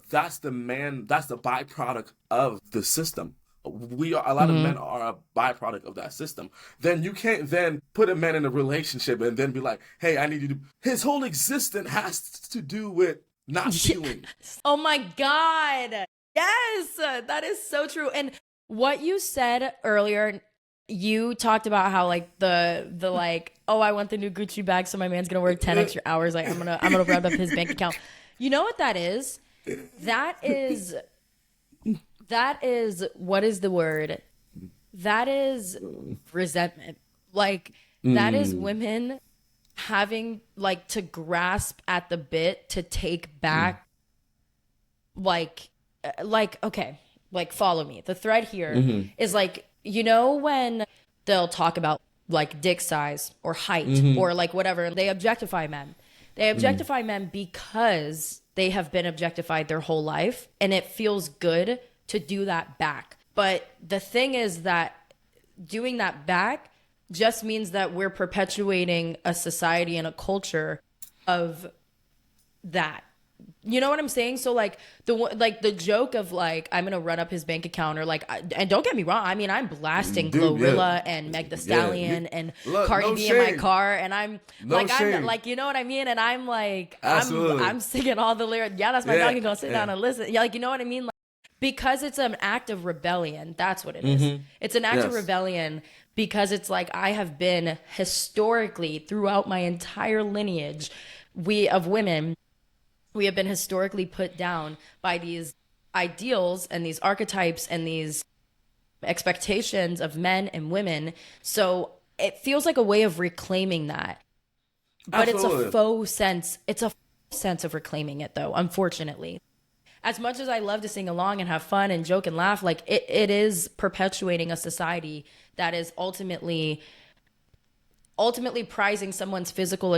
that's that's the byproduct of the system. We are a lot of Hmm. men are a byproduct of that system. Then you can't then put a man in a relationship and then be like, hey, I need you to his whole existence has to do with not feeling. Oh my God. Yes. That is so true. And what you said earlier, you talked about how like the like, oh, I want the new Gucci bag, so my man's gonna work 10 extra hours. Like I'm gonna round up his bank account. You know what that is? That is that is what is the word? That is resentment. Like that is Mm, women having like to grasp at the bit to take mm, back like okay, like follow me. The thread here mm-hmm, is like when they'll talk about like dick size or height mm-hmm, or like whatever, they objectify men. They mm-hmm, objectify men because they have been objectified their whole life and it feels good to do that back. But the thing is that doing that back just means that we're perpetuating a society and a culture of that. You know what I'm saying? So like the joke of like I'm gonna run up his bank account or like and don't get me wrong, I mean I'm blasting dude, yeah, Glorilla and Meg the yeah. Stallion and Look, Cardi no B in my shame, car and I'm no like I'm shame. like you know what I mean and I'm like Absolutely, I'm singing all the lyrics. Yeah, that's my yeah, dog. You gonna sit yeah. down and listen. Yeah, like you know what I mean? Like, because it's an act of rebellion. That's what it is. Mm-hmm. It's an act of Yes. rebellion because it's like I have been historically throughout my entire lineage, we of women we have been historically put down by these ideals and these archetypes and these expectations of men and women. So it feels like a way of reclaiming that. But it's a Absolutely. faux sense. It's a sense of reclaiming it, though, unfortunately. As much as I love to sing along and have fun and joke and laugh, like it is perpetuating a society that is ultimately prizing someone's physical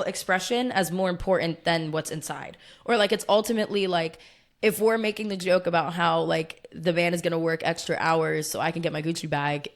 expression as more important than what's inside. Or like it's ultimately like, if we're making the joke about how like the man is going to work extra hours so I can get my Gucci bag,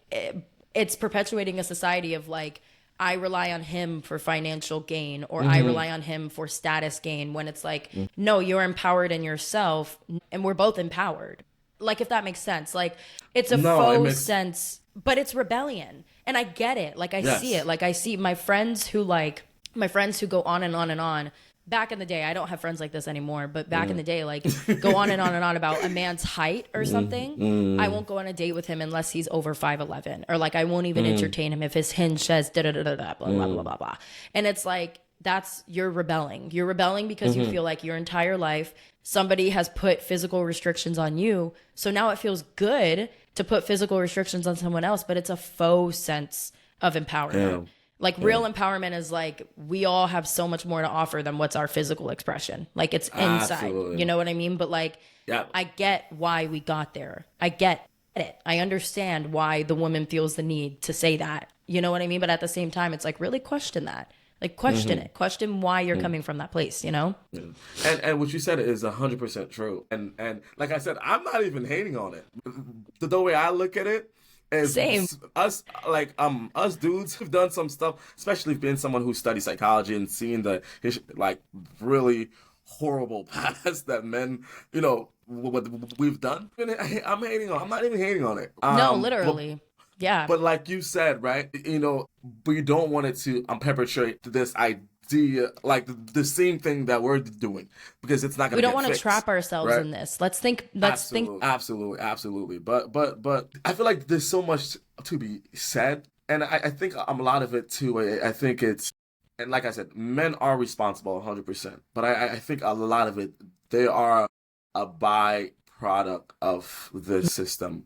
it's perpetuating a society of like, I rely on him for financial gain, or I rely on him for status gain, when it's like, no, you're empowered in yourself and we're both empowered. Like, if that makes sense. Like, it's a No, it faux makes sense, but it's rebellion. And I get it. Like, I see yes. it. Like, I see my friends who go on and on and on. Back in the day, I don't have friends like this anymore, but back in the day, like, go on and on and on about a man's height or something. I won't go on a date with him unless he's over 5'11", or like I won't even entertain him if his hinge says da da da da da blah blah blah blah blah. And it's like, you're rebelling. You're rebelling because you feel like your entire life somebody has put physical restrictions on you. So now it feels good to put physical restrictions on someone else, but it's a faux sense of empowerment. Yeah. Like, real empowerment is like, we all have so much more to offer than what's our physical expression. Like, it's inside. Absolutely. You know what I mean? But like, Yeah. I get why we got there. I get it. I understand why the woman feels the need to say that. You know what I mean? But at the same time, it's like, really question that. Like, question it. Question why you're coming from that place, you know? And what you said is 100% true. And like I said, I'm not even hating on it. The way I look at it is Same. us dudes have done some stuff, especially being someone who studies psychology and seeing the like really horrible past that men, what we've done. I'm hating on. I'm not even hating on it. No, literally. Yeah. But like you said, right? We don't want it to perpetuate this idea, like the same thing that we're doing, because it's not going to. We don't want to trap ourselves in this. Let's think. Absolutely. But I feel like there's so much to be said, and I think a lot of it too. I think it's, and like I said, men are responsible 100%, but I think a lot of it, they are a byproduct of the system.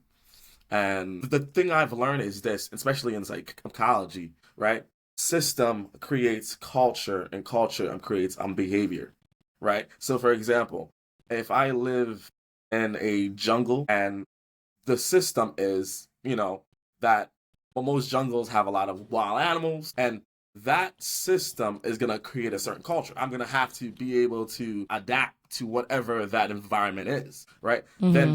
And the thing I've learned is this, especially in psychology, right? System creates culture, and culture creates behavior, right? So, for example, if I live in a jungle and the system is, that most jungles have a lot of wild animals, and that system is going to create a certain culture. I'm going to have to be able to adapt to whatever that environment is, right? Then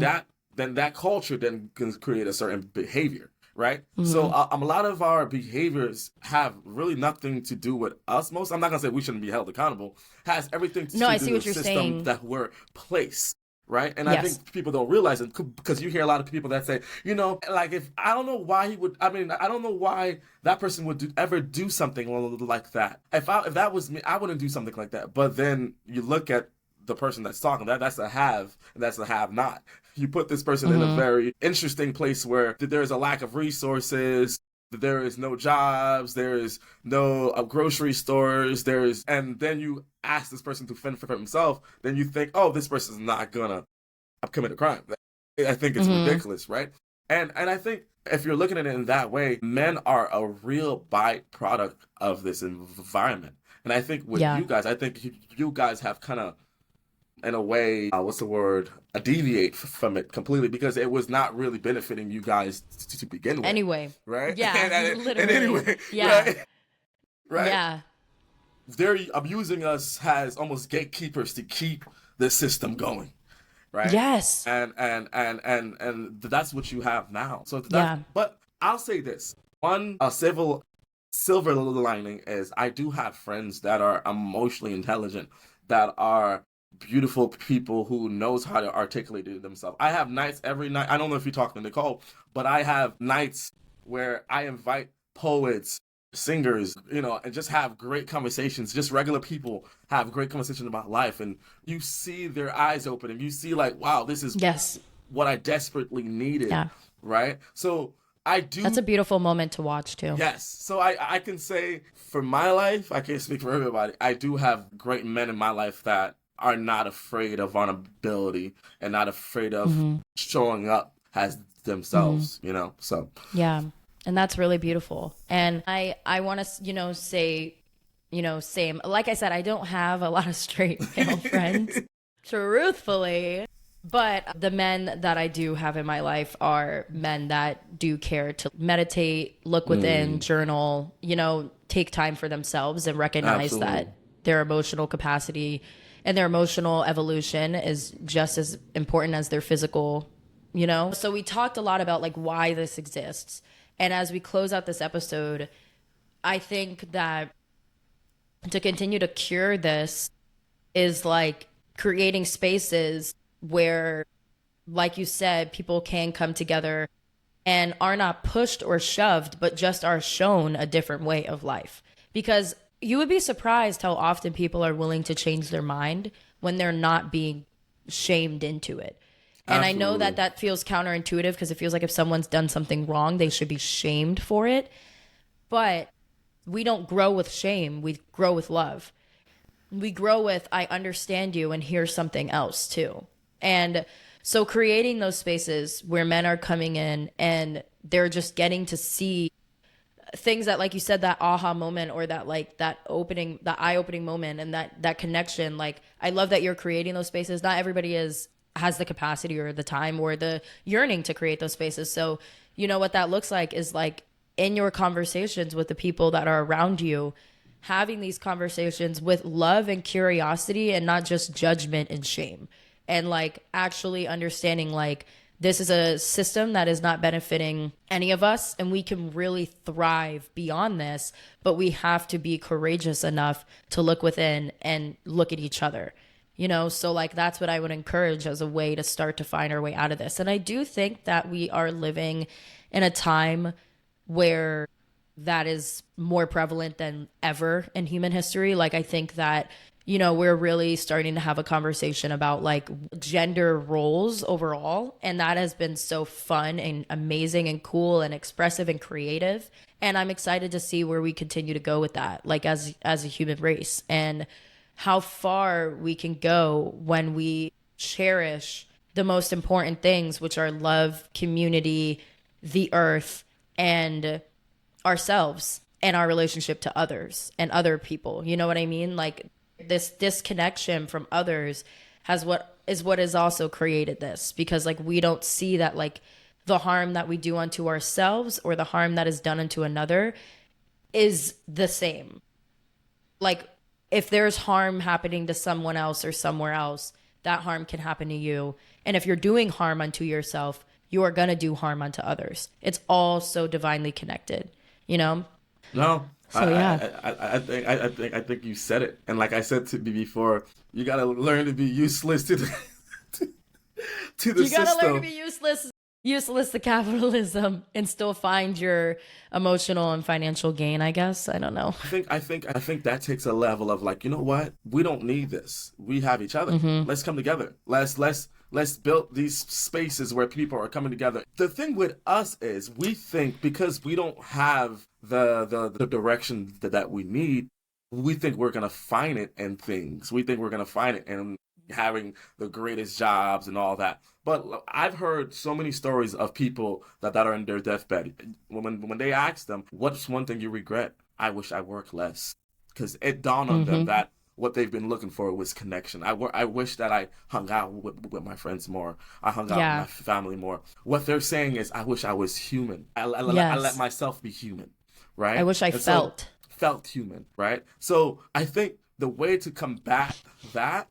that culture then can create a certain behavior, right? So a lot of our behaviors have really nothing to do with us. I'm not gonna say we shouldn't be held accountable. Has everything to do I see with what the you're system saying. that we're placed, right? And I Yes. think people don't realize it, because you hear a lot of people that say, like, if I don't know why he would. I mean, I don't know why that person would ever do something like that. If that was me, I wouldn't do something like that. But then you look at the person that's talking, that's the have and that's the have not. You put this person in a very interesting place where there's a lack of resources, there is no jobs, there is no grocery stores, and then you ask this person to fend for himself, then you think, oh, this person's not gonna commit a crime. I think it's ridiculous, right? And I think if you're looking at it in that way, men are a real byproduct of this environment. And I think with you guys, you guys have kind of, in a way, deviate from it completely, because it was not really benefiting you guys to begin with. Anyway. Right? Yeah. Literally. And anyway, Yeah. Right? Yeah. They're abusing us as almost gatekeepers to keep the system going. Right? Yes. And that's what you have now. So Yeah. But I'll say this. One silver lining is I do have friends that are emotionally intelligent, that are beautiful people who knows how to articulate it themselves. I have nights every night. I don't know if you talk to Nicole, but I have nights where I invite poets, singers, and just have great conversations. Just regular people have great conversations about life, and you see their eyes open, and you see like, wow, this is what I desperately needed. Yeah. Right? So I do. That's a beautiful moment to watch too. Yes. So I can say for my life, I can't speak for everybody, I do have great men in my life that are not afraid of vulnerability and not afraid of showing up as themselves, so. Yeah. And that's really beautiful. And I want to, say, same. Like I said, I don't have a lot of straight male friends, truthfully. But the men that I do have in my life are men that do care to meditate, look within, journal, take time for themselves and recognize that their emotional capacity and their emotional evolution is just as important as their physical, So we talked a lot about like why this exists. And as we close out this episode, I think that to continue to cure this is like creating spaces where, like you said, people can come together and are not pushed or shoved, but just are shown a different way of life. Because you would be surprised how often people are willing to change their mind when they're not being shamed into it. And I know that that feels counterintuitive because it feels like if someone's done something wrong, they should be shamed for it. But we don't grow with shame. We grow with love. We grow with, I understand you, and here's something else too. And so creating those spaces where men are coming in and they're just getting to see things that, like you said, that aha moment or that like that eye-opening moment and that connection. Like, I love that you're creating those spaces. Not everybody has the capacity or the time or the yearning to create those spaces. So, what that looks like is like in your conversations with the people that are around you, having these conversations with love and curiosity and not just judgment and shame. And like actually understanding like this is a system that is not benefiting any of us and we can really thrive beyond this, but we have to be courageous enough to look within and look at each other. So like that's what I would encourage as a way to start to find our way out of this. And I do think that we are living in a time where that is more prevalent than ever in human history. Like I think that, we're really starting to have a conversation about like gender roles overall. And that has been so fun and amazing and cool and expressive and creative. And I'm excited to see where we continue to go with that, like as a human race, and how far we can go when we cherish the most important things, which are love, community, the earth, and ourselves and our relationship to others and other people. You know what I mean? Like this disconnection from others has what has also created this, because like we don't see that like the harm that we do unto ourselves or the harm that is done unto another is the same. Like if there's harm happening to someone else or somewhere else, that harm can happen to you. And if you're doing harm unto yourself, you are going to do harm unto others. It's all so divinely connected, No, So yeah, I think you said it. And like I said to me before, you got to learn to be useless to the to the you got to system. learn to be useless to capitalism and still find your emotional and financial gain, I guess. I don't know. I think that takes a level of like, you know what? We don't need this. We have each other. Let's come together. Let's build these spaces where people are coming together. The thing with us is we think because we don't have the direction that we need, we think we're going to find it in things. We think we're going to find it in having the greatest jobs and all that. But I've heard so many stories of people that are in their deathbed. When they ask them, what's one thing you regret? I wish I worked less. Because it dawned on them that what they've been looking for was connection. I wish that I hung out with my friends more. I hung out with my family more. What they're saying is, I wish I was human. I let myself be human, right? I wish I felt human, right? So I think the way to combat that,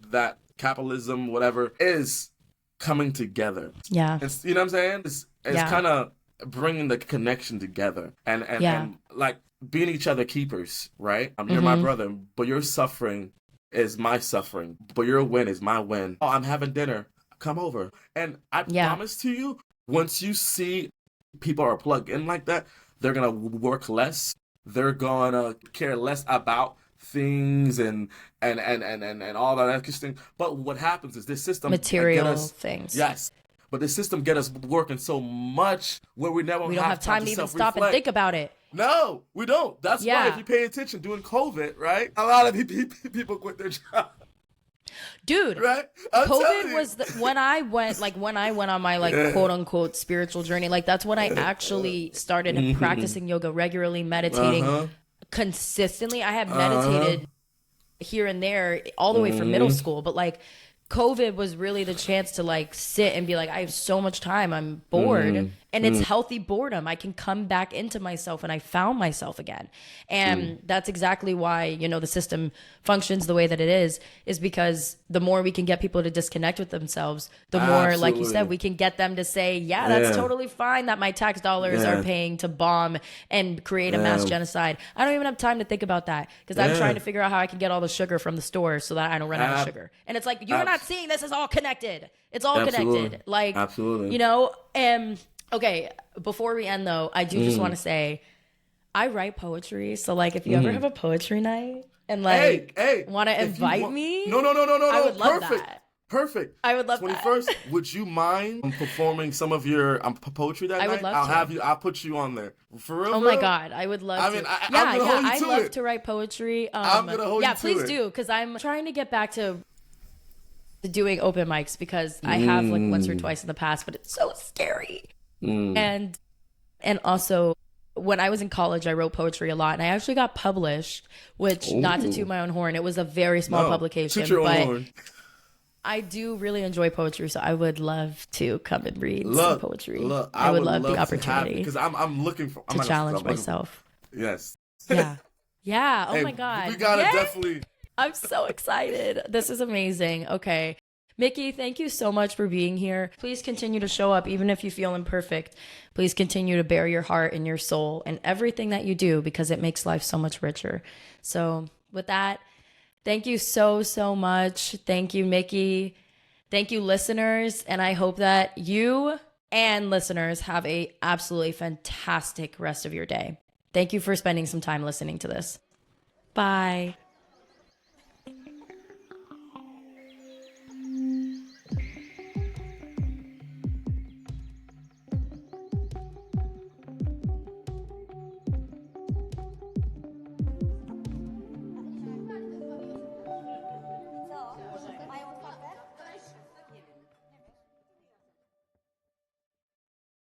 that capitalism, whatever, is coming together. Yeah. It's, you know what I'm saying? It's kind of bringing the connection together and like being each other keepers, right? You're my brother, but your suffering is my suffering, but your win is my win. Oh, I'm having dinner. Come over. And I promise to you, once you see people are plugged in like that, they're going to work less. They're going to care less about things and all that interesting. But what happens is this system material things. Yes. But the system get us working so much where we don't have time to even stop and think about it. No, we don't. That's why if you pay attention during COVID, right? A lot of people quit their job. Dude, Right? I'm telling COVID you. was when I went on my like quote unquote spiritual journey. Like that's when I actually started practicing yoga regularly, meditating consistently. I have meditated here and there all the way from middle school, but like COVID was really the chance to like sit and be like, I have so much time, I'm bored, and it's healthy boredom. I can come back into myself, and I found myself again. And that's exactly why, you know, the system functions the way that it is because the more we can get people to disconnect with themselves, the more, like you said, we can get them to say, yeah, that's totally fine that my tax dollars are paying to bomb and create a mass genocide. I don't even have time to think about that because I'm trying to figure out how I can get all the sugar from the store so that I don't run out of sugar. And it's like, you're not seeing this is all connected. It's all connected. Like, you know, okay, before we end though, I do just want to say I write poetry. So like if you ever have a poetry night and like want to invite me. No. I would love Perfect. that. Perfect. I would love 21st, that. would you mind performing some of your poetry that night? I would love to. I'll put you on there. For real? Oh my God, I would love to. I'm gonna hold you I to love it. to write poetry. I'm gonna hold you to it. Yeah, please do, because I'm trying to get back to doing open mics because I have like once or twice in the past, but it's so scary. And also when I was in college, I wrote poetry a lot, and I actually got published, which not to toot my own horn, it was a very small publication, toot your own but horn. I do really enjoy poetry, so I would love to come and read some poetry. I would love the opportunity because I'm looking for to challenge myself. Yes. Yeah. Oh hey, my God. We gotta definitely. I'm so excited. This is amazing. Okay. Micky, thank you so much for being here. Please continue to show up, even if you feel imperfect. Please continue to bare your heart and your soul and everything that you do because it makes life so much richer. So with that, thank you so, so much. Thank you, Micky. Thank you, listeners. And I hope that you and listeners have a absolutely fantastic rest of your day. Thank you for spending some time listening to this. Bye.